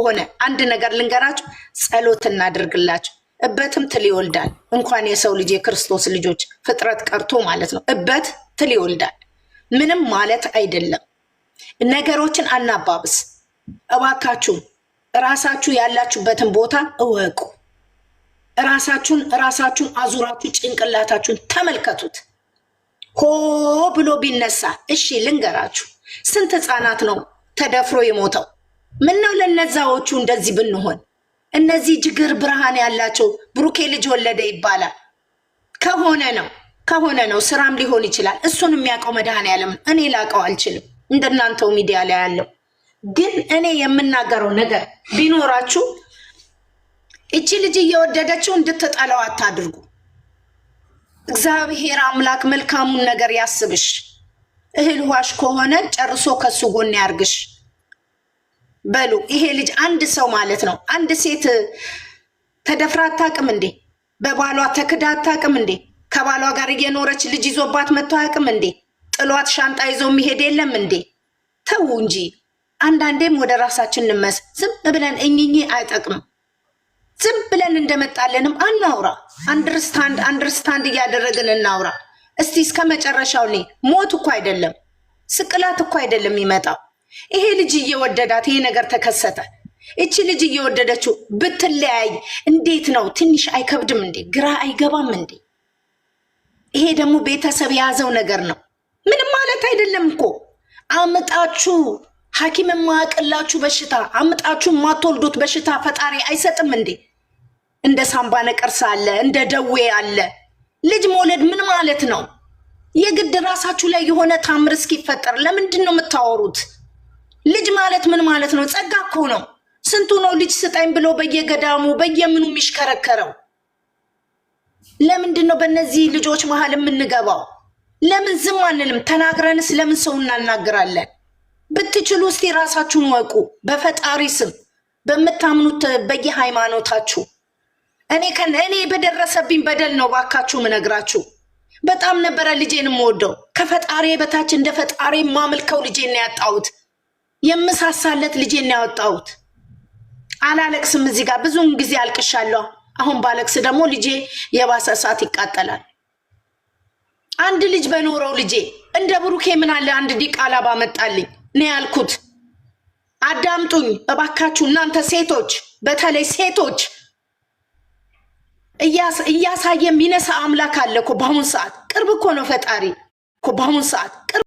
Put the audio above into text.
ከሆነ አንድ ነገር ልንገራችሁ፣ ጸሎት እናድርግላችሁ። እበትም ትል ይወልዳል። እንኳን የሰው ልጅ የክርስቶስ ልጆች ፍጥረት ቀርቶ ማለት ነው። እበት ትል ይወልዳል። ምንም ማለት አይደለም። ነገሮችን አናባብስ እባካችሁ። ራሳችሁ ያላችሁበትን ቦታ እወቁ። ራሳችሁን አዙራችሁ ጭንቅላታችሁን ተመልከቱት። ሆ ብሎ ቢነሳ እሺ ልንገራችሁ፣ ስንት ህፃናት ነው ተደፍሮ የሞተው? ምነው ለነዛዎቹ እንደዚህ ብንሆን? እነዚህ ጅግር ብርሃን ያላቸው ብሩኬ ልጅ ወለደ ይባላል። ከሆነ ነው ስራም ሊሆን ይችላል። እሱን የሚያውቀው መድኃኔዓለም፣ እኔ ላውቀው አልችልም። እንደናንተው ሚዲያ ላይ ያለው ግን እኔ የምናገረው ነገር ቢኖራችሁ እቺ ልጅ እየወደደችው እንድትጠላው አታድርጉ። እግዚአብሔር አምላክ መልካሙን ነገር ያስብሽ። እህል ዋሽ ከሆነ ጨርሶ ከሱ ጎን ያርግሽ በሉ። ይሄ ልጅ አንድ ሰው ማለት ነው። አንድ ሴት ተደፍራ አታውቅም እንዴ? በባሏ ተክዳ አታውቅም እንዴ? ከባሏ ጋር እየኖረች ልጅ ይዞባት መጥቶ አያውቅም እንዴ? ጥሏት ሻንጣ ይዞ የሚሄድ የለም እንዴ? ተው እንጂ አንዳንዴም ወደ ራሳችን እንመስ። ዝም ብለን እኝኝ አይጠቅምም። ዝም ብለን እንደመጣለንም አናውራ። አንደርስታንድ እያደረግን እናውራ። እስቲ እስከ መጨረሻው ነይ። ሞት እኮ አይደለም፣ ስቅላት እኮ አይደለም ይመጣው። ይሄ ልጅ እየወደዳት ይሄ ነገር ተከሰተ። እቺ ልጅ እየወደደችው ብትለያይ እንዴት ነው? ትንሽ አይከብድም እንዴ? ግራ አይገባም እንዴ? ይሄ ደግሞ ቤተሰብ የያዘው ነገር ነው። ምንም ማለት አይደለም እኮ። አምጣችሁ ሐኪም የማያውቅላችሁ በሽታ አምጣችሁ የማትወልዱት በሽታ ፈጣሪ አይሰጥም እንዴ? እንደ ሳምባ ነቀርሳ አለ፣ እንደ ደዌ አለ። ልጅ መውለድ ምን ማለት ነው? የግድ ራሳችሁ ላይ የሆነ ታምር እስኪፈጠር ለምንድን ነው የምታወሩት? ልጅ ማለት ምን ማለት ነው? ጸጋ እኮ ነው። ስንቱ ነው ልጅ ስጠኝ ብሎ በየገዳሙ በየምኑ የሚሽከረከረው? ለምንድን ነው በእነዚህ ልጆች መሀል የምንገባው? ለምን ዝም አንልም? ተናግረንስ ለምን ሰው እናናግራለን? ብትችሉ እስቲ ራሳችሁን ወቁ። በፈጣሪ ስም በምታምኑት በየሃይማኖታችሁ። እኔ በደረሰብኝ በደል ነው ባካችሁ ምነግራችሁ። በጣም ነበረ ልጄን የምወደው። ከፈጣሪ በታች እንደ ፈጣሪ ማምልከው ልጄን ያጣሁት፣ የምሳሳለት ልጄን ያወጣሁት። አላለቅስም። እዚህ ጋር ብዙውን ጊዜ አልቅሻለሁ። አሁን ባለቅስ ደግሞ ልጄ የባሰ እሳት ይቃጠላል። አንድ ልጅ በኖረው ልጄ እንደ ብሩኬ ምን አለ አንድ ዲቃላ ባመጣልኝ ነው ያልኩት። አዳምጡኝ እባካችሁ እናንተ ሴቶች፣ በተለይ ሴቶች። እያሳየ የሚነሳ አምላክ አለ እኮ በአሁን ሰዓት። ቅርብ እኮ ነው ፈጣሪ እኮ በአሁን ሰዓት።